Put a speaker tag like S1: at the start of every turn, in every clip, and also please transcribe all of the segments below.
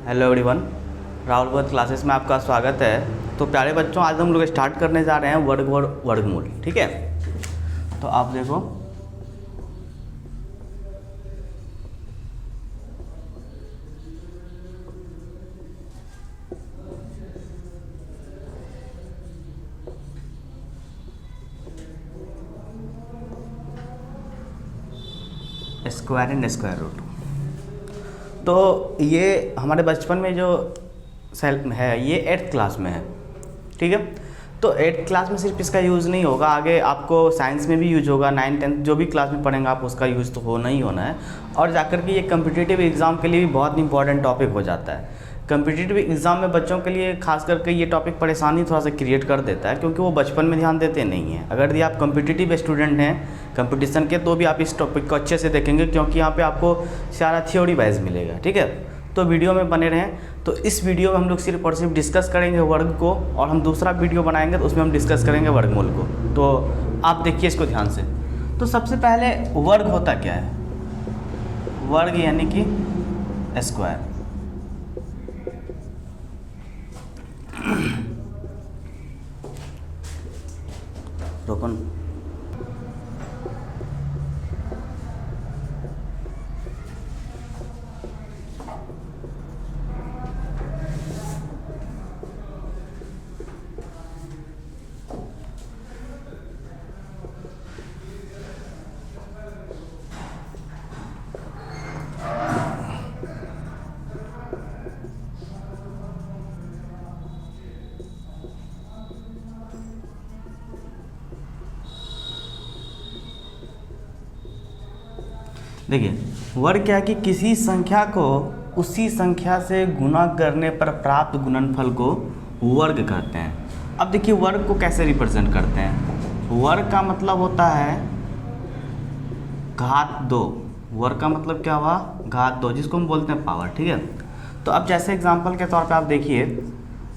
S1: Hello everyone, Rahul वर्ग classes में आपका स्वागत है। तो प्यारे बच्चों, आज हम लोग स्टार्ट करने जा रहे हैं वर्ग और वर्गमूल। ठीक है, तो आप देखो स्क्वायर एंड स्क्वायर रूट। तो ये हमारे बचपन में जो सेल है ये 8th क्लास में है। ठीक है, तो 8th क्लास में सिर्फ इसका यूज़ नहीं होगा, आगे आपको साइंस में भी यूज होगा। 9th 10th जो भी क्लास में पढ़ेंगे आप उसका यूज़ तो होना ही होना है। और जाकर के ये कम्पिटिटिव एग्ज़ाम के लिए भी बहुत इंपॉर्टेंट टॉपिक हो जाता है। कम्पिटिटिव एग्ज़ाम में बच्चों के लिए खास करके ये टॉपिक परेशानी थोड़ा सा क्रिएट कर देता है, क्योंकि वो बचपन में ध्यान देते नहीं हैं। अगर ये आप कम्पिटिटिव स्टूडेंट हैं कंपटीशन के, तो भी आप इस टॉपिक को अच्छे से देखेंगे, क्योंकि यहाँ पे आपको सारा थ्योरी वाइज मिलेगा। ठीक है, तो वीडियो में बने रहें। तो इस वीडियो में हम लोग सिर्फ और सिर्फ डिस्कस करेंगे वर्ग को, और हम दूसरा वीडियो बनाएंगे तो उसमें हम डिस्कस करेंगे वर्गमूल को। तो आप देखिए इसको ध्यान से। तो सबसे पहले वर्ग होता क्या है? वर्ग यानी कि स्क्वायर। रोकन देखिए, वर्ग क्या है कि किसी संख्या को उसी संख्या से गुणा करने पर प्राप्त गुणनफल को वर्ग कहते हैं। अब देखिए वर्ग को कैसे रिप्रेजेंट करते हैं। वर्ग का मतलब होता है घात 2। वर्ग का मतलब क्या हुआ? घात 2, जिसको हम बोलते हैं पावर। ठीक है, तो अब जैसे एग्जांपल के तौर पे आप देखिए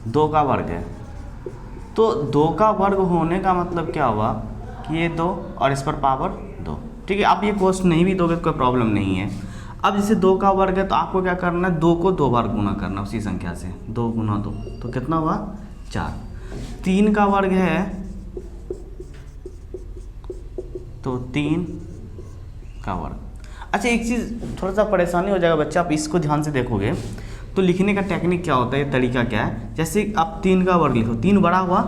S1: 2 का वर्ग है, तो 2 का वर्ग होने का मतलब क्या हुआ कि ये 2 और इस पर पावर 2। ठीक है, आप ये कोष्ट नहीं भी दोगे तो कोई प्रॉब्लम नहीं है। अब जैसे 2 का वर्ग है तो आपको क्या करना है, 2 को 2 बार गुना करना उसी संख्या से। 2 गुना 2 तो कितना हुआ? 4। 3 का वर्ग है तो 3 का वर्ग। अच्छा, एक चीज़ थोड़ा सा परेशानी हो जाएगा बच्चा, आप इसको ध्यान से देखोगे तो लिखने का टेक्निक क्या होता है, ये तरीका क्या है। जैसे आप 3 का वर्ग लिखो, 3 बड़ा हुआ,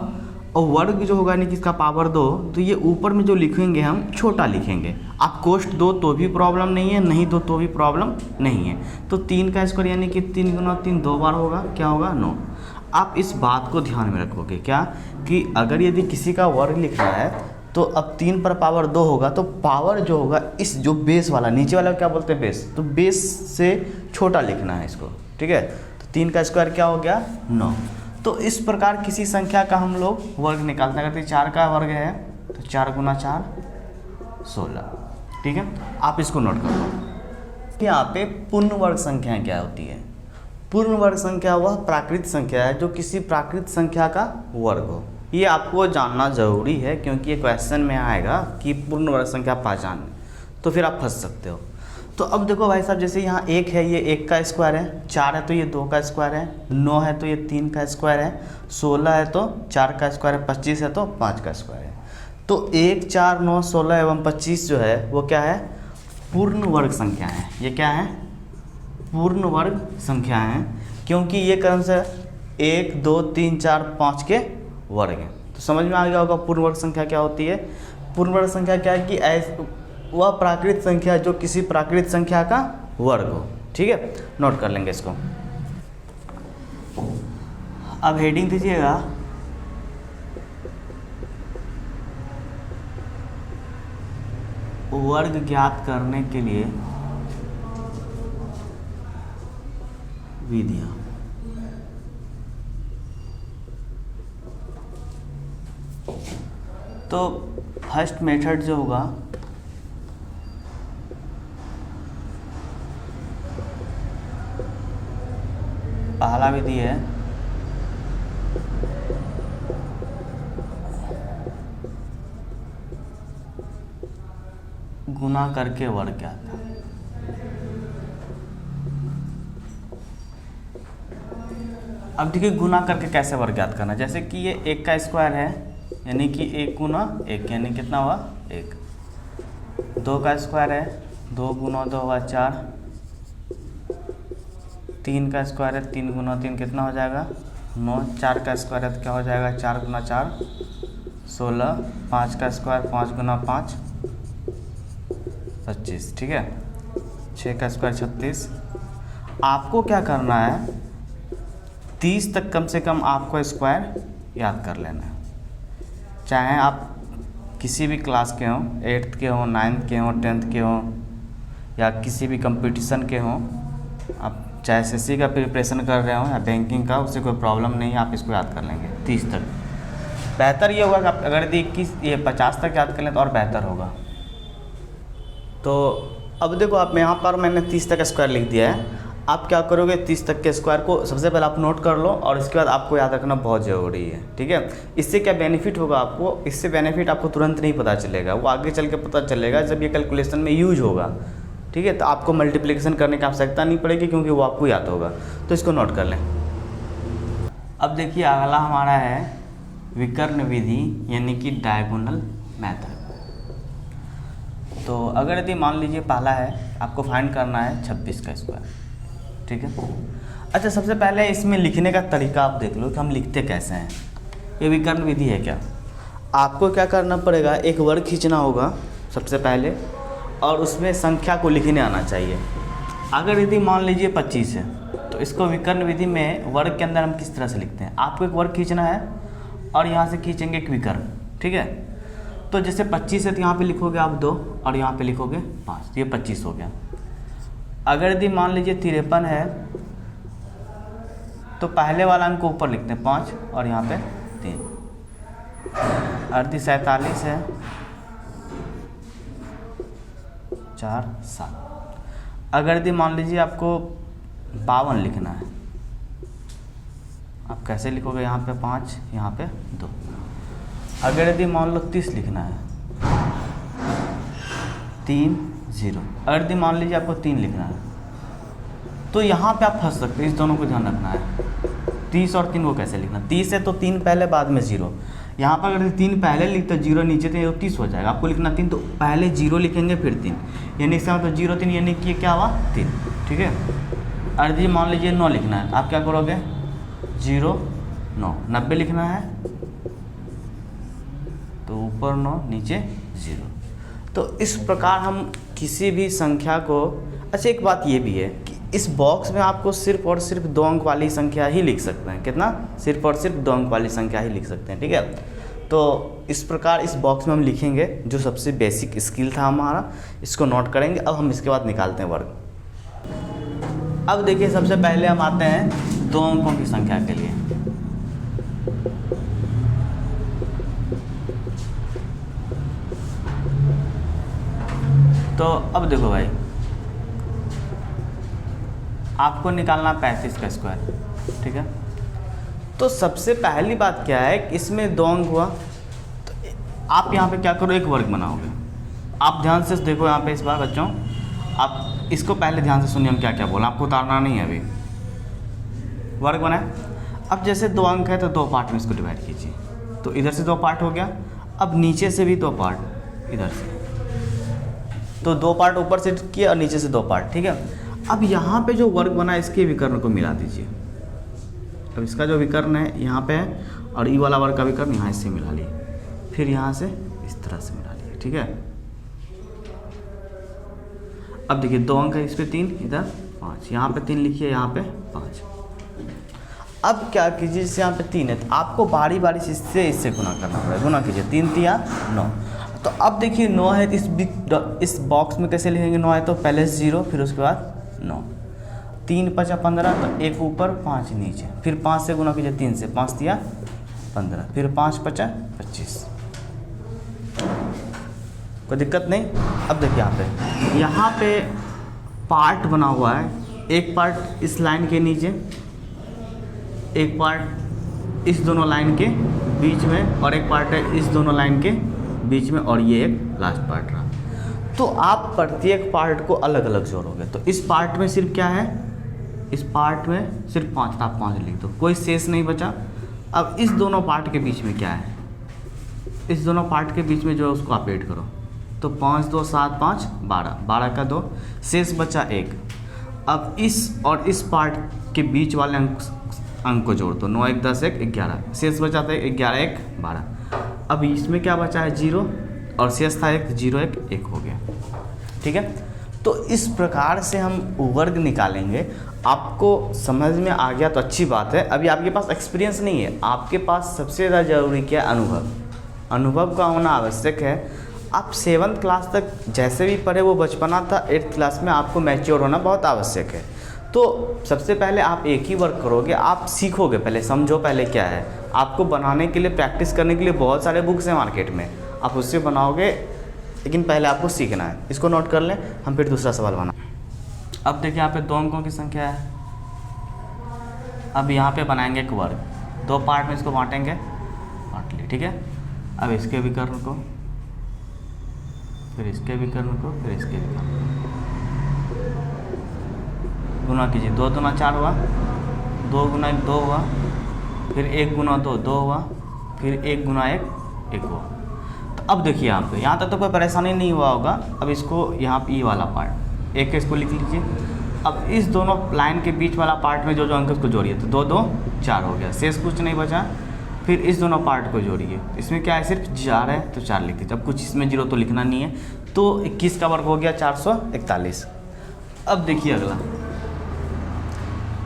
S1: और वर्ग जो होगा यानी कि इसका पावर 2, तो ये ऊपर में जो लिखेंगे हम छोटा लिखेंगे। आप कोष्ट दो तो भी प्रॉब्लम नहीं है, नहीं दो तो भी प्रॉब्लम नहीं है। तो 3 का स्क्वायर यानी कि 3 गुना 3 2 बार होगा, क्या होगा? 9। आप इस बात को ध्यान में रखोगे क्या कि अगर यदि किसी का वर्ग लिखना है तो अब 3 पर पावर 2 होगा, तो पावर जो होगा इस जो बेस वाला, नीचे वाला क्या बोलते हैं? बेस। तो बेस से छोटा लिखना है इसको। ठीक है, तो 3 का स्क्वायर क्या हो गया? 9। तो इस प्रकार किसी संख्या का हम लोग वर्ग निकालते हैं। अगर 4 का वर्ग है तो 4 गुना 4 16। ठीक है, आप इसको नोट कर लो। यहाँ पे पूर्ण वर्ग संख्या क्या होती है? पूर्ण वर्ग संख्या वह प्राकृत संख्या है जो किसी प्राकृत संख्या का वर्ग हो। ये आपको जानना जरूरी है, क्योंकि ये क्वेश्चन में आएगा कि पूर्ण वर्ग संख्या पहचान, तो फिर आप फंस सकते हो। तो अब देखो भाई साहब, जैसे यहाँ 1 है, ये 1 का स्क्वायर है, 4 है तो ये 2 का स्क्वायर है, 9 है तो ये 3 का स्क्वायर है, 16 है तो 4 का स्क्वायर है, 25 है तो 5 का स्क्वायर है। तो 1 4 9 16 एवं 25 जो है वो क्या है? पूर्ण वर्ग संख्या है। ये क्या है? पूर्ण वर्ग संख्या है, क्योंकि ये क्रम से 1 2 3 4 5 के वर्ग हैं। तो समझ में आ गया होगा पूर्ण वर्ग संख्या क्या होती है। पूर्ण वर्ग संख्या क्या है कि वह प्राकृत संख्या जो किसी प्राकृत संख्या का वर्ग हो। ठीक है, नोट कर लेंगे इसको। अब हेडिंग दीजिएगा वर्ग ज्ञात करने के लिए विधियां। तो फर्स्ट मेथड जो होगा पहला विधि है गुना करके वर्ग ज्ञात। अब देखिए गुना करके कैसे वर्ग ज्ञात करना है। जैसे कि ये 1 का स्क्वायर है, यानी कि 1 गुना 1, यानी कितना हुआ 1। 2 का स्क्वायर है, 2 गुना 2 हुआ 4। 3 का स्क्वायर है, 3 गुना 3 कितना हो जाएगा 9। 4 का स्क्वायर है तो क्या हो जाएगा 4 गुना 4 16। 5 का स्क्वायर 5 गुना 5 25, ठीक है। 6 का स्क्वायर 36। आपको क्या करना है, 30 तक कम से कम आपको स्क्वायर याद कर लेना है। चाहे आप किसी भी क्लास के हों, 8th के हों, 9th के हों, 10th के हों, या किसी भी कंपटीशन के हों, आप चाहे एसएससी का प्रिपरेशन कर रहे हो या बैंकिंग का, उससे कोई प्रॉब्लम नहीं है, आप इसको याद कर लेंगे 30 तक। बेहतर ये होगा कि आप अगर यदि 21 ये 50 तक याद कर लें तो और बेहतर होगा। तो अब देखो आप यहाँ पर मैंने 30 तक स्क्वायर लिख दिया है। आप क्या करोगे, 30 तक के स्क्वायर को सबसे पहले आप नोट कर लो और इसके बाद आपको याद रखना बहुत ज़रूरी है, ठीक है। इससे क्या बेनिफिट होगा आपको, इससे बेनिफिट आपको तुरंत नहीं पता चलेगा, वो आगे चल के पता चलेगा जब ये कैलकुलेशन में यूज होगा, ठीक है। तो आपको मल्टीप्लिकेशन करने की आवश्यकता नहीं पड़ेगी क्योंकि वो आपको याद होगा। तो इसको नोट कर लें। अब देखिए अगला हमारा है विकर्ण विधि, यानी कि डायगोनल मेथड। तो अगर यदि मान लीजिए पहला है, आपको फाइंड करना है 26 का स्क्वायर, ठीक है। अच्छा, सबसे पहले इसमें लिखने का तरीका आप देख लो कि हम लिखते कैसे हैं। ये विकर्ण विधि है क्या, आपको क्या करना पड़ेगा, एक वर्ग खींचना होगा सबसे पहले और उसमें संख्या को लिखने आना चाहिए। अगर यदि मान लीजिए 25 है तो इसको विकर्ण विधि में वर्ग के अंदर हम किस तरह से लिखते हैं, आपको एक वर्ग खींचना है और यहाँ से खींचेंगे एक विकर्ण, ठीक है। तो जैसे 25 है तो यहाँ पे लिखोगे आप 2 और यहाँ पे लिखोगे 5, ये 25 हो गया। अगर यदि मान लीजिए 53 है तो पहले वाला अंक को ऊपर लिखते हैं 5 और यहाँ पे 3। 47 है 4 7। अगर यदि मान लीजिए आपको 52 लिखना है, आप कैसे लिखोगे, यहाँ पे 5 यहाँ पे 2। अगर यदि मान लो 30 लिखना है 3 0। अगर यदि मान लीजिए आपको 3 लिखना है तो यहाँ पे आप फंस सकते हैं, इस दोनों को ध्यान रखना है। 30 और 3 को कैसे लिखना, 30 है तो 3 पहले बाद में 0। यहाँ पर अगर 3 पहले लिखते 0 नीचे तो 30 हो जाएगा। आपको लिखना 3 तो पहले 0 लिखेंगे फिर 3, यानी इसका मतलब 0 3, यानी कि क्या हुआ 3, ठीक है। और यदि मान लीजिए 9 लिखना है तो आप क्या करोगे 0 9। 90 लिखना है तो ऊपर 9 नीचे 0। तो इस प्रकार हम किसी भी संख्या को, अच्छा एक बात ये भी है कि इस बॉक्स में आपको सिर्फ और सिर्फ 2 अंक वाली संख्या ही लिख सकते हैं। कितना, सिर्फ और सिर्फ 2 अंक वाली संख्या ही लिख सकते हैं, ठीक है। तो इस प्रकार इस बॉक्स में हम लिखेंगे, जो सबसे बेसिक स्किल था हमारा, इसको नोट करेंगे। अब हम इसके बाद निकालते हैं वर्ग। अब देखिए सबसे पहले हम आते हैं 2 अंकों की संख्या के लिए। तो अब देखो भाई, आपको निकालना 35 का स्क्वायर, ठीक है। तो सबसे पहली बात क्या है कि इसमें 2 अंक हुआ तो आप यहाँ पे क्या करो, एक वर्ग बनाओगे। आप ध्यान से देखो यहाँ पे इस बार बच्चों, आप इसको पहले ध्यान से सुनिए हम क्या क्या बोला, आपको उतारना नहीं है अभी। वर्ग बनाए, अब जैसे 2 अंक है तो 2 पार्ट में इसको डिवाइड कीजिए। तो इधर से 2 पार्ट हो गया, अब नीचे से भी 2 पार्ट इधर से, तो 2 पार्ट ऊपर से किए और नीचे से 2 पार्ट, ठीक है। अब यहाँ पे जो वर्ग बना है इसके विकर्ण को मिला दीजिए। अब इसका जो विकर्ण है यहाँ पे है और ई वाला वर्ग का विकर्ण यहाँ इससे मिला लिए, फिर यहाँ से इस तरह से मिला लिए, ठीक है। अब देखिए 2 अंक है, इस पे 3, इधर 5, यहाँ पे 3 लिखिए, यहाँ पे 5। अब क्या कीजिए, जैसे यहाँ पे 3 है तो आपको बारी बारी से इससे गुना करना पड़ेगा। गुना कीजिए, 3 3 9। तो अब देखिए 9 है तो इस बॉक्स में कैसे लिखेंगे, 9 है तो पहले 0 फिर उसके बाद 9। 3 5 15, तो 1 ऊपर 5 नीचे, फिर 5 से गुना कीजिए 3 से, 5 दिया 15, फिर 5 5 25। कोई दिक्कत नहीं। अब देखिए यहाँ पे पार्ट बना हुआ है, एक पार्ट इस लाइन के नीचे, एक पार्ट इस दोनों लाइन के बीच में और एक पार्ट है इस दोनों लाइन के बीच में, और ये एक लास्ट पार्ट रहा। तो आप प्रत्येक पार्ट को अलग अलग जोड़ोगे। तो इस पार्ट में सिर्फ क्या है इस पार्ट में सिर्फ 5 था, आप 5 लिख दो, कोई शेष नहीं बचा। अब इस दोनों पार्ट के बीच में क्या है, इस दोनों पार्ट के बीच में जो है उसको आप ऐड करो, तो 5 2 7 5 12, 12 का 2, शेष बचा 1। अब इस और इस पार्ट के बीच वाले अंक को जोड़ दो, 9 1 10 1 11, शेष बचा था 11 1 12। अब इसमें क्या बचा है 0 और शेष था 1, 0 1 1 हो गया। ठीक है, तो इस प्रकार से हम वर्ग निकालेंगे। आपको समझ में आ गया तो अच्छी बात है। अभी आपके पास एक्सपीरियंस नहीं है, आपके पास सबसे ज़्यादा ज़रूरी क्या है, अनुभव। अनुभव का होना आवश्यक है। आप 7th क्लास तक जैसे भी पढ़े वो बचपना था, 8th क्लास में आपको मैच्योर होना बहुत आवश्यक है। तो सबसे पहले आप एक ही वर्क करोगे, आप सीखोगे, पहले समझो पहले क्या है। आपको बनाने के लिए, प्रैक्टिस करने के लिए बहुत सारे बुक्स हैं मार्केट में, आप उससे बनाओगे, लेकिन पहले आपको सीखना है। इसको नोट कर लें, हम फिर दूसरा सवाल बना। अब देखिए यहाँ पे 2 अंकों की संख्या है। अब यहाँ पे बनाएंगे एक वर्ग, 2 पार्ट में इसको बांटेंगे, बांट लिए। ठीक है, अब इसके विकर्ण को, फिर इसके विकर्ण को, फिर इसके विकर्ण को गुना कीजिए। 2 दूना 4 हुआ, 2 गुना 1 2 हुआ, फिर 1 गुना 2 2 हुआ, फिर 1 गुना 1 1 हुआ। तो अब देखिए यहाँ तक तो कोई परेशानी नहीं हुआ होगा। अब इसको यहाँ ई वाला पार्ट, एक इसको लिख लीजिए। अब इस दोनों लाइन के बीच वाला पार्ट में जो जो अंक उसको जोड़िए, तो 2 2 4 हो गया, शेष कुछ नहीं बचा। फिर इस दोनों पार्ट को जोड़िए, इसमें क्या है, सिर्फ 4 है तो 4 लिख दीजिए। अब कुछ इसमें 0 तो लिखना नहीं है, तो 21 का वर्ग हो गया 441। अब देखिए अगला,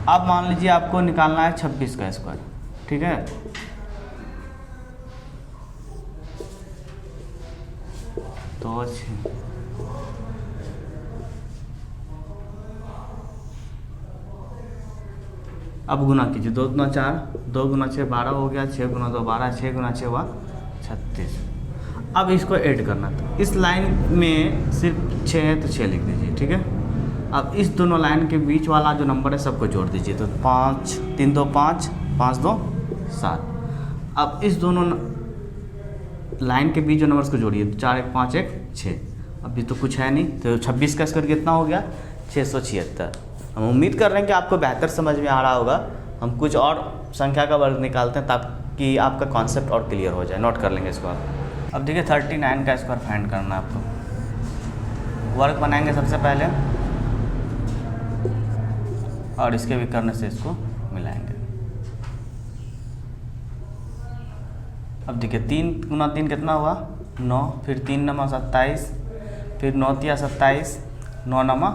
S1: अब मान लीजिए आपको निकालना है 26 का स्क्वायर। ठीक है, तो अब गुना कीजिए, 2 गुना 4, 2 गुना 6 12 हो गया, 6 गुना 2 12, 6 गुना 6 हुआ 36। अब इसको ऐड करना था, इस लाइन में सिर्फ 6 है तो 6 लिख दीजिए। ठीक है, अब इस दोनों लाइन के बीच वाला जो नंबर है सबको जोड़ दीजिए, तो 5 3 2 5 5 2 7। अब इस दोनों लाइन के बीच जो नंबर्स को जोड़िए, तो 4 1 5 1 6। अभी तो कुछ है नहीं, तो 26 का स्क्वायर कितना हो गया, 676। हम उम्मीद कर रहे हैं कि आपको बेहतर समझ में आ रहा होगा। हम कुछ और संख्या का वर्ग निकालते हैं ताकि आपका कॉन्सेप्ट और क्लियर हो जाए। नोट कर लेंगे इसको आप। अब देखिए 39 का स्क्वायर फाइंड करना है आपको। वर्ग बनाएंगे सबसे पहले और इसके विकर्ण से इसको मिलाएंगे। अब देखिए 3 गुना 3 कितना हुआ 9, फिर 3 नमा 27, फिर 9 तिया 27, 9 नमा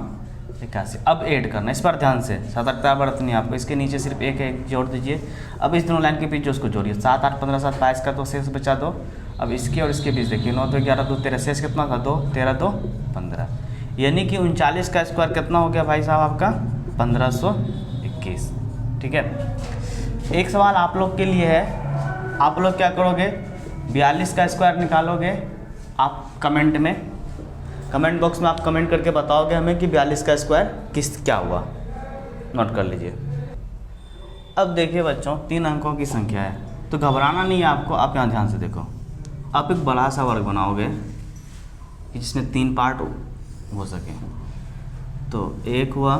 S1: 81। अब ऐड करना, इस पर ध्यान से सतर्कता बरतनी है आपको। इसके नीचे सिर्फ एक एक जोड़ दीजिए। अब इस दोनों लाइन के बीच जो उसको जोड़िए, 7 8 15 7 22 का, तो शेष बचा 2। अब इसके और इसके बीच देखिए, 9 2 11 2 13, शेष कितना था 2, 13 2 15, यानी कि 39 का स्क्वायर कितना हो गया भाई साहब आपका 1521। ठीक है, एक सवाल आप लोग के लिए है, आप लोग क्या करोगे, 42 का स्क्वायर निकालोगे। आप कमेंट बॉक्स में आप कमेंट करके बताओगे हमें कि 42 का स्क्वायर क्या हुआ। नोट कर लीजिए। अब देखिए बच्चों 3 अंकों की संख्या है, तो घबराना नहीं है आपको। आप यहाँ ध्यान से देखो, आप एक बड़ा सा वर्ग बनाओगे जिसमें 3 पार्ट हो सके। तो 1 हुआ,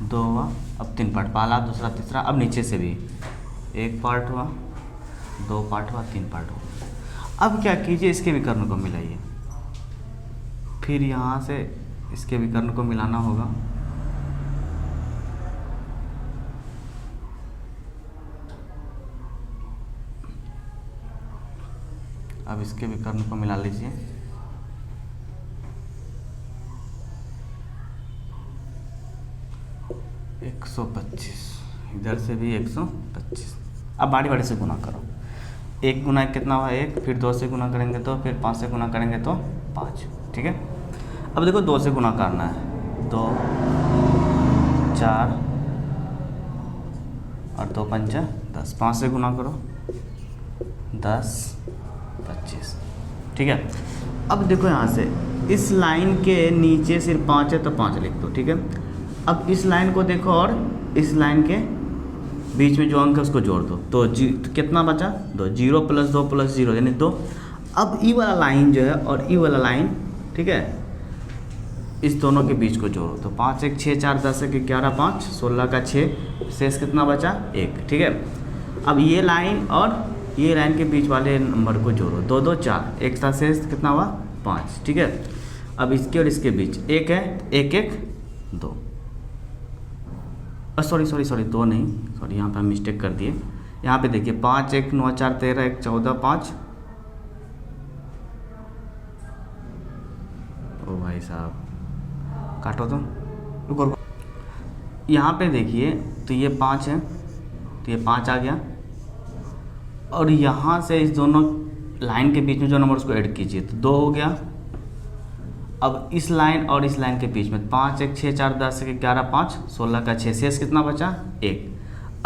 S1: 2 हुआ, अब 3 पार्ट, पहला दूसरा तीसरा। अब नीचे से भी 1 पार्ट हुआ, 2 पार्ट हुआ, 3 पार्ट हुआ। अब क्या कीजिए, इसके विकर्ण को मिलाइए, फिर यहाँ से इसके विकर्ण को मिलाना होगा। अब इसके विकर्ण को मिला लीजिए। एक 125, इधर से भी 125। अब बारी बारी से गुना करो। 1 गुना 1 कितना हुआ 1, फिर 2 से गुना करेंगे तो, फिर 5 से गुना करेंगे तो 5। ठीक है, अब देखो 2 से गुना करना है, 2 4 और 2 5 10, 5 से गुना करो 10 25। ठीक है, अब देखो यहाँ से इस लाइन के नीचे सिर्फ 5 है तो 5 लिख दो। ठीक है, अब इस लाइन को देखो और इस लाइन के बीच में जो अंक है उसको जोड़ दो, तो कितना बचा 2, 0 + 2 + 0 यानी 2। अब ई वाला लाइन जो है और ई वाला लाइन, ठीक है, इस दोनों के बीच को जोड़ो तो 5 1 6 4 10 1 11 5 16 का 6, शेष कितना बचा 1। ठीक है, अब ये लाइन और ये लाइन के बीच वाले नंबर को जोड़ो, 2 2 4, एक साथ शेष कितना हुआ 5। ठीक है, अब इसके और इसके बीच 1 है, 1 1 2, सॉरी 2 नहीं, सॉरी यहाँ पे हम मिस्टेक कर दिए। यहाँ पे देखिए 5 1 9 4 13 1 14 5। ओ भाई साहब काटो तो, रुको। यहाँ पे देखिए तो ये 5 है, तो ये 5 आ गया, और यहाँ से इस दोनों लाइन के बीच में जो नंबर उसको ऐड कीजिए तो 2 हो गया। अब इस लाइन और इस लाइन के बीच में 5 1 6 4 10 1 11 5 16 का 6, शेष कितना बचा 1।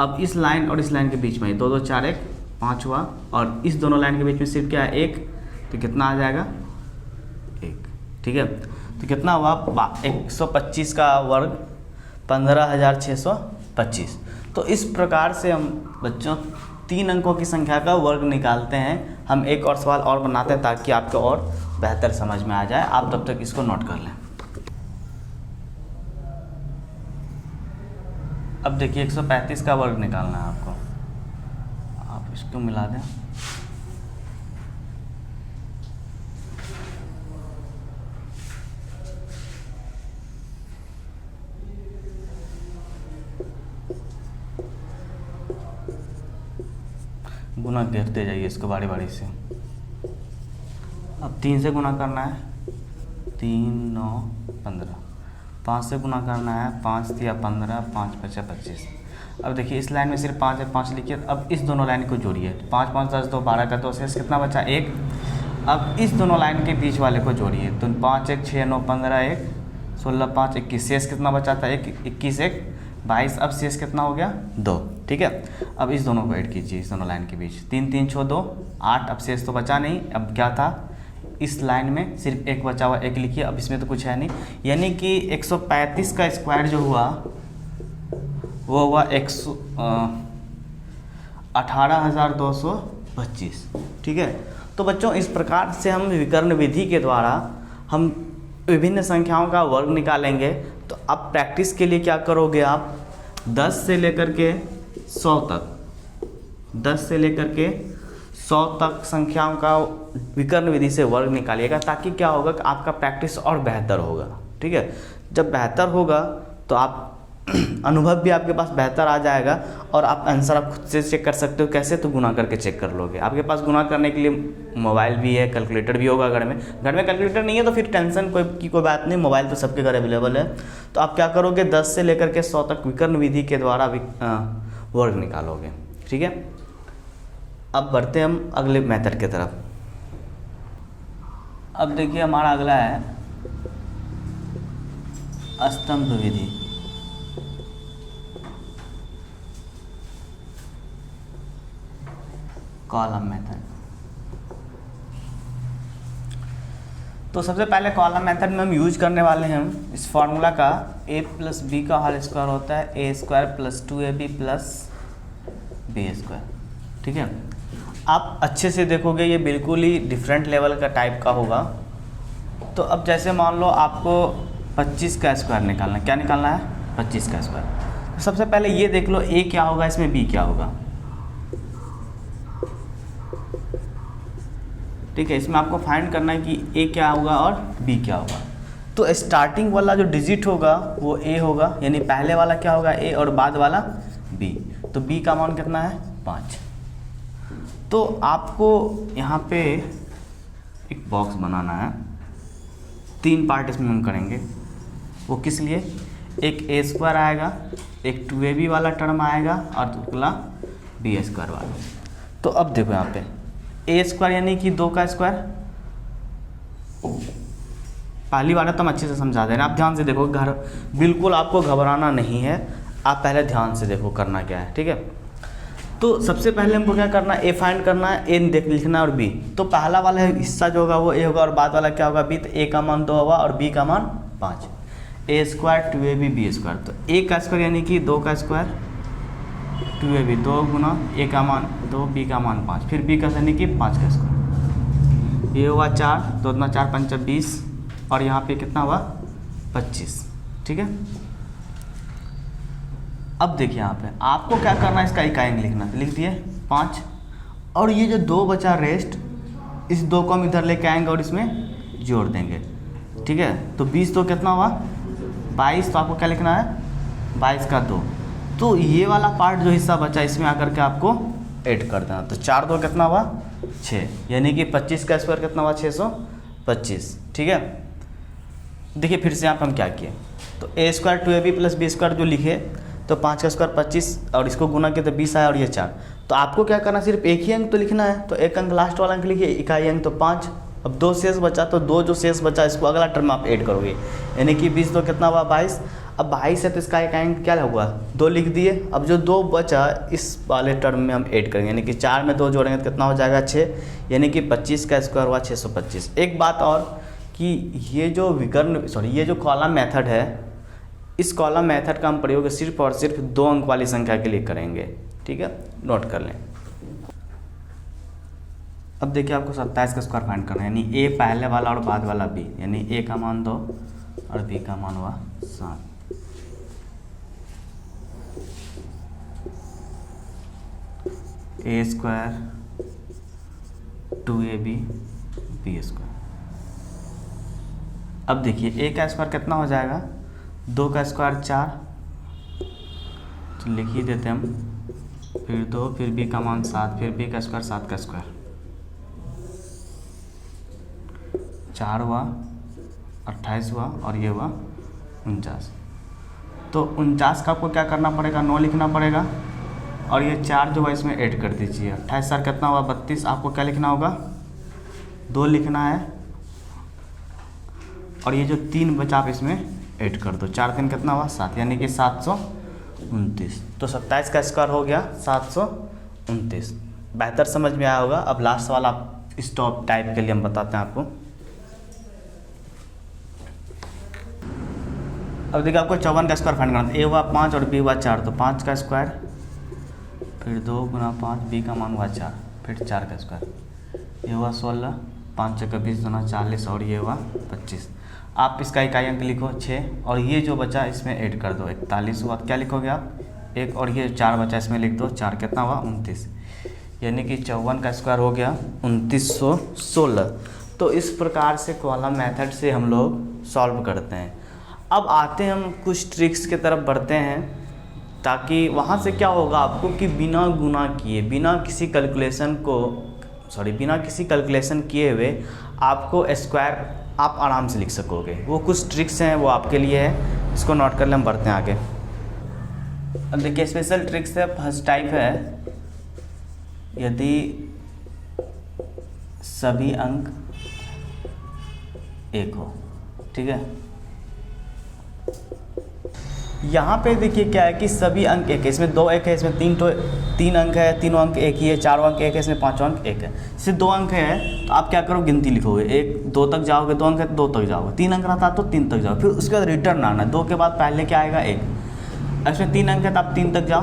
S1: अब इस लाइन और इस लाइन के बीच में 2 2 4 1 5 हुआ, और इस दोनों लाइन के बीच में सिर्फ क्या है 1, तो कितना आ जाएगा 1। ठीक है, तो कितना हुआ 125 का वर्ग 15,625। तो इस प्रकार से हम बच्चों 3 अंकों की संख्या का वर्ग निकालते हैं। हम एक और सवाल और बनाते हैं ताकि आपको और बेहतर समझ में आ जाए। आप तब तक इसको नोट कर लें। अब देखिए 135 का वर्ग निकालना है आपको, आप इसको मिला दें। गुना करते जाइए इसको बारी बारी से। अब 3 से गुना करना है, 3 9 15। 5 से गुना करना है, 5 3 15, 5 5 25। अब देखिए इस लाइन में सिर्फ 5 है, 5 लिखिए। अब इस दोनों लाइन को जोड़िए, 5 5 10 2 12 का 2, शेष कितना बचा 1। अब इस दोनों लाइन के बीच वाले को जोड़िए तो 5 1 6 9 15 1 16 5 21, शेष कितना बचा था 1, 21 1 22। अब शेष कितना हो गया 2। ठीक है, अब इस दोनों को ऐड कीजिए, इस दोनों लाइन के बीच 3 3 6 2 8। अब शेष तो बचा नहीं, अब क्या था इस लाइन में सिर्फ 1 बचा हुआ, 1 लिखिए। अब इसमें तो कुछ है नहीं, यानी कि 135 का स्क्वायर जो हुआ वो हुआ 18,225। ठीक है, तो बच्चों इस प्रकार से हम विकर्ण विधि के द्वारा हम विभिन्न संख्याओं का वर्ग निकालेंगे। तो अब प्रैक्टिस के लिए क्या करोगे आप 10 से लेकर के 100 तक, 10 से लेकर के 100 तक संख्याओं का विकर्ण विधि से वर्ग निकालिएगा, ताकि क्या होगा कि आपका प्रैक्टिस और बेहतर होगा। ठीक है, जब बेहतर होगा तो आप अनुभव भी आपके पास बेहतर आ जाएगा, और आप आंसर आप खुद से चेक कर सकते हो। कैसे, तो गुना करके चेक कर लोगे। आपके पास गुना करने के लिए मोबाइल भी है, कैलकुलेटर भी होगा घर में कैलकुलेटर नहीं है तो फिर टेंशन कोई बात नहीं, मोबाइल तो सबके घर अवेलेबल है। तो आप क्या करोगे 10 से लेकर के 100 तक विकर्ण विधि के द्वारा वर्ग निकालोगे। ठीक है, अब बढ़ते हम अगले मेथड की तरफ। अब देखिए हमारा अगला है स्तंभ विधि। Column method. तो सबसे पहले कॉलम मेथड में हम यूज करने वाले हैं इस फार्मूला का, a + b का होल स्क्वायर होता है a² + 2ab + b²। ठीक है, आप अच्छे से देखोगे ये बिल्कुल ही डिफरेंट लेवल का टाइप का होगा। तो अब जैसे मान लो आपको 25 का स्क्वायर निकालना है, क्या निकालना है 25 का स्क्वायर। तो सबसे पहले ये देख लो a क्या होगा, इसमें b क्या होगा। ठीक है, इसमें आपको फाइंड करना है कि a क्या होगा और b क्या होगा। तो स्टार्टिंग वाला जो डिजिट होगा वो a होगा, यानी पहले वाला क्या होगा a और बाद वाला b। तो b का मान कितना है 5। तो आपको यहाँ पे एक बॉक्स बनाना है, 3 पार्ट इसमें हम करेंगे। वो किस लिए, एक a² आएगा, एक 2ab वाला टर्म आएगा और अगला b² वाला। तो अब देखो यहाँ पे a² यानी कि 2 का स्क्वायर। पहली बार तो हम अच्छे से समझा दे रहे हैं, आप ध्यान से देखो, घर बिल्कुल आपको घबराना नहीं है, आप पहले ध्यान से देखो करना क्या है। ठीक है, तो सबसे पहले हमको क्या करना है, a फाइंड करना है, a देख लिखना है और b। तो पहला वाला हिस्सा जो होगा वो a होगा और बाद वाला क्या होगा b। तो a का मान 2 होगा और b का मान 5। a² 2ab b²। तो a का स्क्वायर यानी कि 2 का स्क्वायर, 2ab 2 गुना a का मान 2, b का मान 5, फिर b का यानी कि 5 का स्क्वायर। ये हुआ 4, 2 दूना 4 5 20, और यहाँ पे कितना हुआ 25, ठीक है। अब देखिए यहाँ पे आपको क्या करना है, इसका इकाई अंक लिखना, लिख दिए 5, और ये जो 2 बचा रेस्ट, इस 2 को हम इधर लेके आएंगे और इसमें जोड़ देंगे, ठीक है। तो 20 तो कितना हुआ 22, तो आपको क्या लिखना है 22 का 2, तो ये वाला पार्ट जो हिस्सा बचा इसमें आकर के आपको ऐड कर देना। तो 4 2 कितना हुआ 6, यानी कि 25 का स्क्वायर कितना हुआ 625, ठीक है। देखिए फिर से यहाँ पर हम क्या किए, तो a² 2ab + b² जो लिखे, तो 5 का स्क्वायर 25 और इसको गुना किया तो 20 आया, और ये 4। तो आपको क्या करना, सिर्फ एक ही अंक तो लिखना है, तो एक अंक लास्ट वाला अंक लिखिए, इकाई अंक तो 5। अब 2 शेष बचा, तो 2 जो शेष बचा इसको अगला टर्म में आप ऐड करोगे, यानी कि 20 तो कितना हुआ 22। अब 22 है तो इसका इकाई अंक क्या हुआ 2 लिख दिए। अब जो 2 बचा इस वाले टर्म में हम ऐड करेंगे, यानी कि 4 में 2 जोड़ेंगे तो कितना हो जाएगा 6, यानी कि 25 का स्क्वायर हुआ 625। एक बात और कि ये जो कॉलम मेथड है, इस कॉलम मेथड का हम प्रयोग सिर्फ और सिर्फ 2 अंक वाली संख्या के लिए करेंगे, ठीक है, नोट कर लें। अब देखिए आपको 27 का स्क्वायर फाइंड करना है, यानी ए पहले वाला और बाद वाला बी, यानी ए का मान 2 और बी का मान हुआ 7। a² 2ab b²। अब देखिए a का स्क्वायर कितना हो जाएगा, 2 का स्क्वायर 4, तो लिख ही देते हम, फिर 2, फिर b का मान 7, फिर b का स्क्वायर 7 का स्क्वायर, 4 हुआ 28 हुआ, और ये हुआ 49। तो 49 का आपको क्या करना पड़ेगा 9 लिखना पड़ेगा, और ये 4 जो है इसमें ऐड कर दीजिए। 28 4 कितना हुआ 32, आपको क्या लिखना होगा 2 लिखना है, और ये जो 3 बचा आप इसमें ऐड कर दो, 4 3 कितना हुआ 7, यानी कि 729। तो 27 का स्क्वायर हो गया 729। बेहतर समझ में आया होगा। अब लास्ट वाला स्टॉप टाइप के लिए हम बताते हैं आपको। अब देखिए आपको 54 का स्क्वायर फाइंड करना है, ए हुआ 5 और बी हुआ 4, तो 5 का स्क्वायर, फिर 2 × 5, बी का मान हुआ 4, फिर 4 का स्क्वायर, ये हुआ 16, 5 × 20 × 40, और ये हुआ 25। आप इसका इकाई अंक लिखो 6, और ये जो बचा इसमें ऐड कर दो, 41 हुआ, क्या लिखोगे आप 1, और ये 4 बचा इसमें लिख दो 4, कितना हुआ 29, यानी कि 54 का स्क्वायर हो गया 2916। तो इस प्रकार से कॉलम मेथड से हम लोग सॉल्व करते हैं। अब आते हैं हम कुछ ट्रिक्स की तरफ बढ़ते हैं, ताकि वहाँ से क्या होगा आपको कि बिना गुना किए, बिना किसी कैलकुलेशन किए हुए आपको स्क्वायर आप आराम से लिख सकोगे। वो कुछ ट्रिक्स हैं, वो आपके लिए है, इसको नोट कर ले, हम बढ़ते हैं आगे। अब देखिए स्पेशल ट्रिक्स है, फर्स्ट टाइप है, यदि सभी अंक 1 हो, ठीक है। यहाँ पे देखिए क्या है कि सभी अंक 1 है, इसमें 2 1 है, इसमें 3 अंक है, तीनों अंक 1 ही है, 4 अंक 1 है, इसमें 5 अंक 1 है। इससे 2 अंक है तो आप क्या करो गिनती लिखोगे, 1 2 तक जाओगे, 2 अंक है तो 2 तक जाओगे, 3 अंक रहता तो 3 तक जाओ, फिर उसके बाद रिटर्न आना, 2 के बाद पहले क्या आएगा 1, इसमें 3 अंक है तो आप 3 तक जाओ,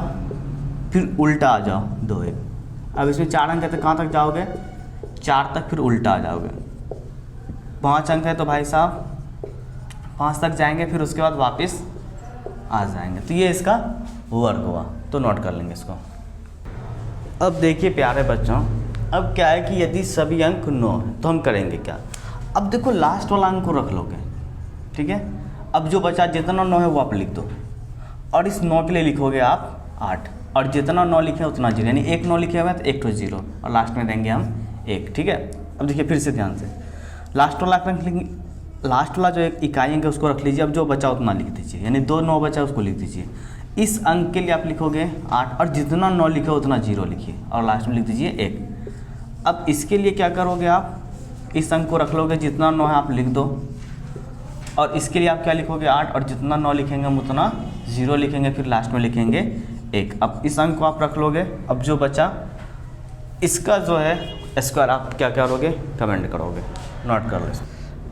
S1: फिर उल्टा आ जाओ 2 1। अब इसमें 4 अंक है तो कहाँ तक जाओगे 4 तक, फिर उल्टा आ जाओगे। 5 अंक है तो भाई साहब 5 तक जाएंगे, फिर उसके बाद वापस आ जाएंगे। तो ये इसका वर्क हुआ, तो नोट कर लेंगे इसको। अब देखिए प्यारे बच्चों, अब क्या है कि यदि सभी अंक 9 है तो हम करेंगे क्या। अब देखो लास्ट वाला अंक को रख लोगे, ठीक है। अब जो बचा जितना 9 है वो आप लिख दो, और इस 9 के लिए लिखोगे आप 8, और जितना 9 लिखे उतना 0, यानी 1 9 लिखे हुए तो 1 तो 0, और लास्ट में देंगे हम 1, ठीक है। अब देखिए फिर से ध्यान से, लास्ट वाला अंक लिखेंगे, लास्ट वाला जो एक इकाई अंक है उसको रख लीजिए, अब जो बचा उतना लिख दीजिए, यानी 2 9 बचा उसको लिख दीजिए। इस अंक के लिए आप लिखोगे 8, और जितना 9 लिखे उतना 0 लिखिए, और लास्ट में लिख दीजिए 1। अब इसके लिए क्या करोगे, आप इस अंक को रख लोगे, जितना 9 है आप लिख दो, और इसके लिए आप क्या लिखोगे 8, और जितना 9 लिखेंगे हम उतना 0 लिखेंगे, फिर लास्ट में लिखेंगे 1। अब इस अंक को आप रख लोगे, अब जो बचा इसका जो है स्क्वायर आप क्या करोगे कमेंट करोगे, नोट कर लो।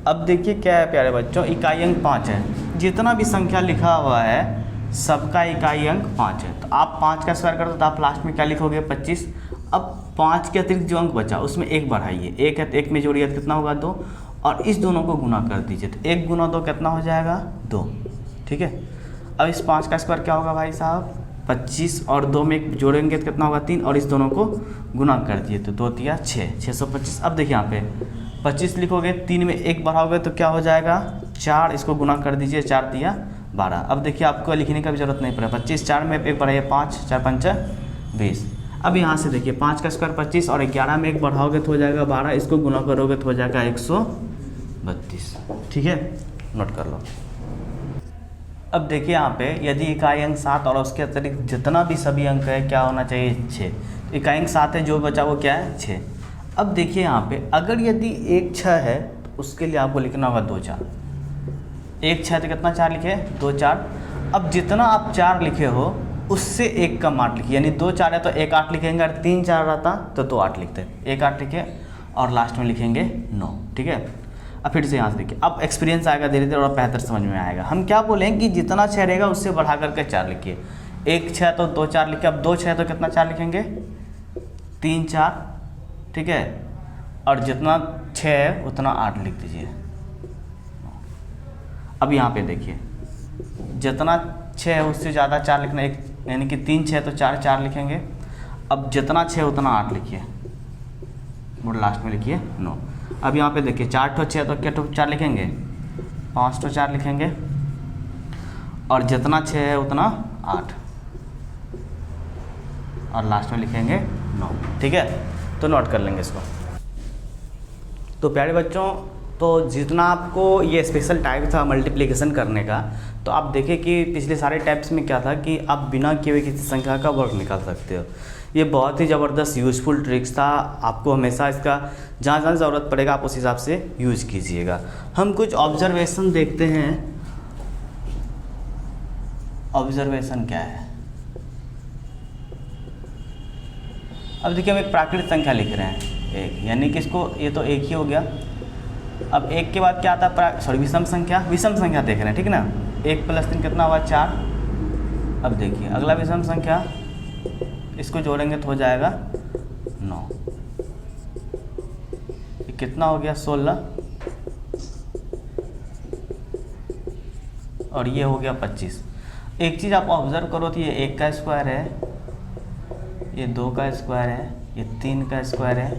S1: अब देखिए क्या है प्यारे बच्चों, इकाई अंक 5 है, जितना भी संख्या लिखा हुआ है सबका इकाई अंक 5 है, तो आप 5 का स्क्वायर कर दो, तो आप लास्ट में क्या लिखोगे 25। अब 5 के अतिरिक्त जो अंक बचा उसमें 1 बढ़ाइए, 1 है तो 1 में जोड़िए तो कितना होगा 2, और इस दोनों को गुना कर दीजिए, तो 1 गुना 2 कितना हो जाएगा 2, ठीक है। अब इस 5 का स्क्वायर क्या होगा भाई साहब 25, और 2 में 1 जोड़ेंगे तो कितना होगा 3, और इस दोनों को गुना कर दिए तो 2 तिया 6, 625। अब देखिए यहाँ पे 25 लिखोगे, 3 में 1 बढ़ाओगे तो क्या हो जाएगा 4, इसको गुना कर दीजिए, 4 तिया 12। अब देखिए आपको लिखने का भी जरूरत नहीं पड़ा, 25 4 में 1 बढ़ाइए 5, 4 5 20। अब यहाँ से देखिए 5 का स्क्वायर 25 और 11 में 1 बढ़ाओगे तो हो जाएगा 12, इसको गुना करोगे तो हो जाएगा 132, ठीक है, नोट कर लो। अब देखिए यहाँ पे यदि इकाई अंक 7 और उसके अतिरिक्त जितना भी सभी अंक है क्या होना चाहिए 6, तो इकाई अंक 7 है, जो बचा वो क्या है 6। अब देखिए यहाँ पे अगर यदि 1 6 है तो उसके लिए आपको लिखना होगा 2 4, 1 6 तो कितना 4 लिखे 2 4। अब जितना आप 4 लिखे हो उससे 1 कम 8 लिखिए, यानी 2 4 है तो 1 8 लिखेंगे, अगर 3 4 रहता तो 2 8 लिखते, 1 8 लिखे और लास्ट में लिखेंगे 9, ठीक है। अब फिर से यहाँ से देखिए, अब एक्सपीरियंस आएगा धीरे धीरे और बेहतर समझ में आएगा। हम क्या बोलें कि जितना 6 रहेगा उससे बढ़ा करके 4 लिखिए, 1 6 तो 2 4 लिखिए, अब 2 6 तो कितना 4 लिखेंगे 3 4, ठीक है, और जितना 6 है उतना 8 लिख दीजिए। अब यहाँ पे देखिए जितना 6 है उससे ज़्यादा 4 लिखना, एक यानी कि 3 6 तो 4 4 लिखेंगे। अब जितना 6 उतना 8 लिखिए और लास्ट में लिखिए 9। अब यहाँ पे देखिए 4 ठो 6 तो क्या ठो 4 लिखेंगे 5 ठो 4 लिखेंगे, और जितना 6 है उतना 8 और लास्ट में लिखेंगे 9, ठीक है। तो नोट कर लेंगे इसको। तो प्यारे बच्चों, तो जितना आपको ये स्पेशल टाइप था मल्टीप्लिकेशन करने का, तो आप देखें कि पिछले सारे टाइप्स में क्या था कि आप बिना किए हुए किसी संख्या का वर्ग निकाल सकते हो। ये बहुत ही ज़बरदस्त यूज़फुल ट्रिक्स था, आपको हमेशा इसका जहाँ जहाँ ज़रूरत पड़ेगा आप उस हिसाब से यूज़ कीजिएगा। हम कुछ ऑब्जर्वेशन देखते हैं। ऑब्जर्वेशन क्या है? अब देखिए हम एक प्राकृतिक संख्या लिख रहे हैं 1, यानी कि इसको ये तो 1 ही हो गया। अब 1 के बाद क्या आता है विषम संख्या, विषम संख्या देख रहे हैं, ठीक ना। 1 + 3 कितना हुआ 4। अब देखिए अगला विषम संख्या, इसको जोड़ेंगे तो हो जाएगा 9, कितना हो गया 16, और ये हो गया 25। एक चीज़ आप ऑब्जर्व करो तो ये 1 का स्क्वायर है, ये 2 का स्क्वायर है, ये 3 का स्क्वायर है,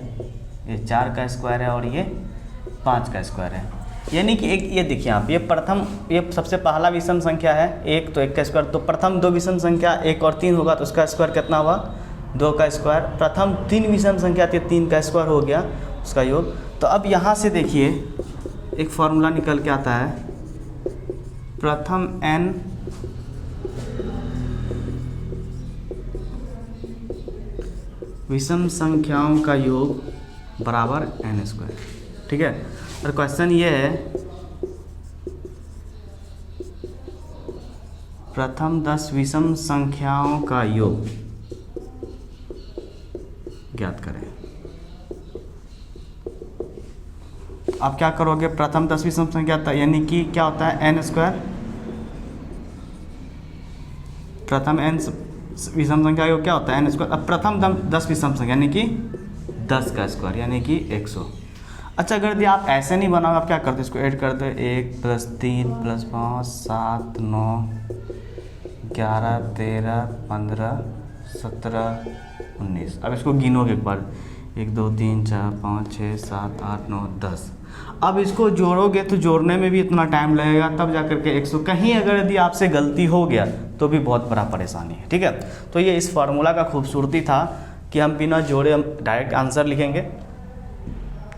S1: ये 4 का स्क्वायर है, और ये 5 का स्क्वायर है। यानी कि एक ये देखिए आप, ये सबसे पहला विषम संख्या है 1, तो 1 का स्क्वायर, तो प्रथम 2 विषम संख्या 1 और 3 होगा तो उसका स्क्वायर कितना हुआ 2 का स्क्वायर। प्रथम 3 विषम संख्या थी 3 का स्क्वायर हो गया उसका योग। तो अब यहाँ से देखिए एक फॉर्मूला निकल के आता है, प्रथम n विषम संख्याओं का योग बराबर n², ठीक है। और क्वेश्चन ये है प्रथम 10 विषम संख्याओं का योग ज्ञात करें। आप क्या करोगे, प्रथम 10 विषम संख्या यानी कि क्या होता है n², प्रथम n विषम संख्या योग क्या होता है n²। अब प्रथम 10 विषम संख्या यानी कि 10 का स्क्वायर यानी कि 100। अच्छा अगर यदि आप ऐसे नहीं बनाओगे, आप क्या करते इसको ऐड कर दो, 1 + 3 + 5 7 9 11 13 15 17 19। अब इसको गिनोगे एक बार, 1 2 3 4 5 6 7 8 9 10। अब इसको जोड़ोगे तो जोड़ने में भी इतना टाइम लगेगा, तब जा कर के 100। कहीं अगर यदि आपसे गलती हो गया तो भी बहुत बड़ा परेशानी है, ठीक है। तो ये इस फार्मूला का खूबसूरती था कि हम बिना जोड़े हम डायरेक्ट आंसर लिखेंगे।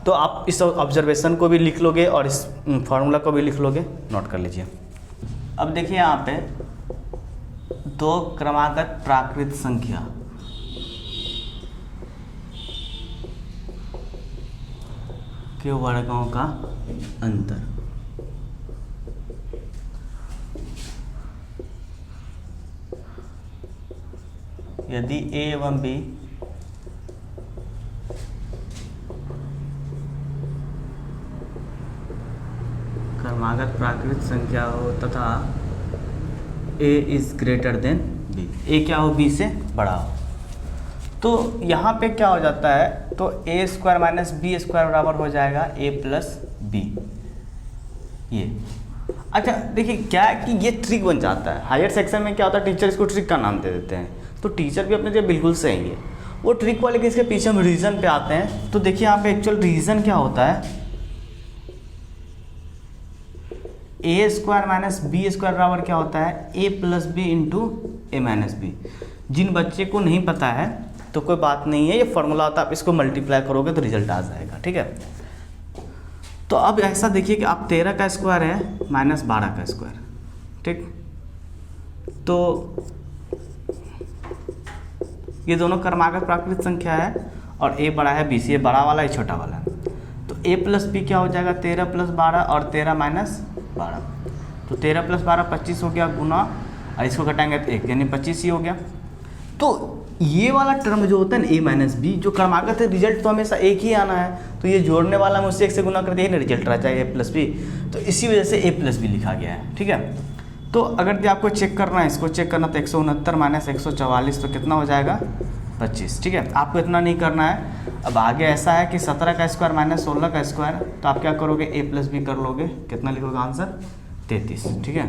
S1: तो आप इस ऑब्जर्वेशन को भी लिख लोगे और इस फार्मूला को भी लिख लोगे, नोट कर लीजिए। अब देखिए यहाँ पे 2 क्रमागत प्राकृत संख्या के वर्गों का अंतर। यदि a एवं b क्रमागत प्राकृत संख्या हो तथा a is greater than b, a क्या हो b से बड़ा हो, तो यहाँ पे क्या हो जाता है, तो a² - b² बराबर हो जाएगा a + बी, ये। अच्छा देखिए क्या है कि ये ट्रिक बन जाता है। हायर सेक्शन में क्या होता है, टीचर इसको ट्रिक का नाम दे देते हैं, तो टीचर भी अपने जगह बिल्कुल सही है। वो ट्रिक वाले केस के पीछे हम रीज़न पे आते हैं। तो देखिए यहाँ पे एक्चुअल रीज़न क्या होता है, ए स्क्वायर माइनस बी स्क्वायर बराबर क्या होता है, ए प्लस बी इंटू ए माइनस बी। जिन बच्चे को नहीं पता है तो कोई बात नहीं है, ये फॉर्मूला होता है, आप इसको मल्टीप्लाई करोगे तो रिजल्ट आ जाएगा, ठीक है। तो अब ऐसा देखिए कि आप 13 का स्क्वायर है माइनस 12 का स्क्वायर, ठीक। तो ये दोनों क्रमागत प्राकृत संख्या है और a बड़ा है b से, ये बड़ा वाला, ये छोटा वाला है। तो a प्लस बी क्या हो जाएगा, 13 प्लस 12 और 13 माइनस 12। तो 13 प्लस 12 25 हो गया गुना, और इसको घटाएंगे तो 1 यानी 25 ही हो गया। तो ये वाला टर्म जो होता है ना a माइनस बी, जो क्रमागत है, रिजल्ट तो हमेशा एक ही आना है, तो ये जोड़ने वाला में उससे 1 से गुना कर दिया ना, रिजल्ट रह जाएगा a प्लस बी। तो इसी वजह से a प्लस बी लिखा गया है, ठीक है। तो अगर आपको चेक करना है, इसको चेक करना, तो 169 माइनस 144 तो कितना हो जाएगा, 25, ठीक है। आपको इतना नहीं करना है। अब आगे ऐसा है कि 17 का स्क्वायर माइनस 16 का स्क्वायर, तो आप क्या करोगे, a प्लस बी कर लोगे, कितना लिखोगे आंसर, 33, ठीक है।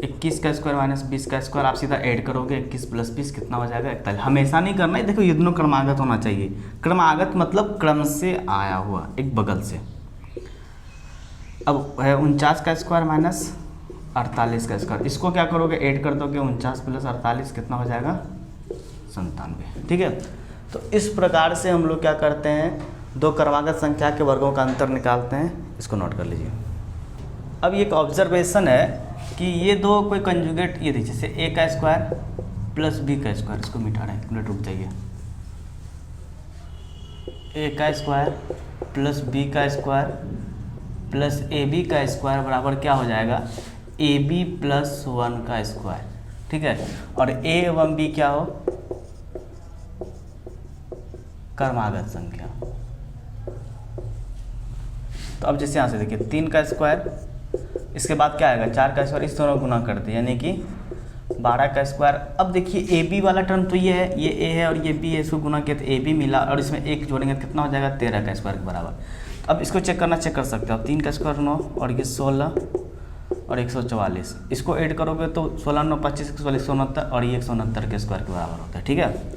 S1: 21 का स्क्वायर माइनस 20 का स्क्वायर आप सीधा ऐड करोगे, 21 प्लस 20 कितना हो जाएगा, 41। हमेशा नहीं करना है, देखो ये दोनों क्रमागत होना चाहिए। क्रमागत मतलब क्रम से आया हुआ, एक बगल से। अब है 49 का स्क्वायर माइनस 48 का स्क्वायर, इसको क्या करोगे, ऐड कर दोगे, 49 प्लस 48 कितना हो जाएगा, 97, ठीक है। तो इस प्रकार से हम लोग क्या करते हैं, दो क्रमागत संख्या के वर्गों का अंतर निकालते हैं। इसको नोट कर लीजिए। अब ये एक ऑब्जर्वेशन है कि ये दो कोई कंजुगेट, ये देखिए जैसे a का स्क्वायर प्लस b का स्क्वायर, इसको मिटा रहे हैं, एक मिनट रुक जाइए। a का स्क्वायर प्लस b का स्क्वायर प्लस ab का स्क्वायर बराबर क्या हो जाएगा, ab प्लस 1 का स्क्वायर, ठीक है। और a एवं b क्या हो, क्रमागत संख्या। तो अब जैसे यहाँ से देखिए 3 का स्क्वायर, इसके बाद क्या आएगा, 4 का स्क्वायर, इस दोनों गुना करते हैं, यानी कि 12 का स्क्वायर। अब देखिए ए बी वाला टर्म तो ये है, ये ए है और ये बी है, इसको गुना किया तो ए बी मिला, और इसमें एक जोड़ेंगे तो कितना हो जाएगा, 13 का स्क्वायर के बराबर। अब इसको चेक करना, चेक कर सकते हो आप। 3 का स्क्वायर 9 और ये 16 और 144, इसको ऐड करोगे तो 16 9 25 144 169, और ये 169 के स्क्वायर के बराबर होता है, ठीक है।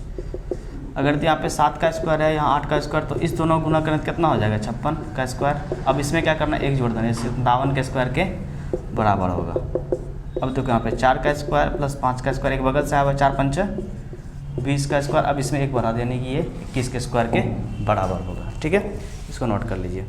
S1: अगर यहाँ पे 7 का स्क्वायर है, यहाँ 8 का स्क्वायर, तो इस दोनों गुना करें तो कितना हो जाएगा, 56 का स्क्वायर। अब इसमें क्या करना, एक जोड़ देना, इससे 57 के स्क्वायर के बराबर होगा। अब देखो यहाँ पे 4 का स्क्वायर प्लस 5 का स्क्वायर, एक बगल से आया हुआ, 4 पंच 20 का स्क्वायर। अब इसमें एक बढ़ा देने की, ये 21 के स्क्वायर के बराबर होगा, ठीक है। इसको नोट कर लीजिए।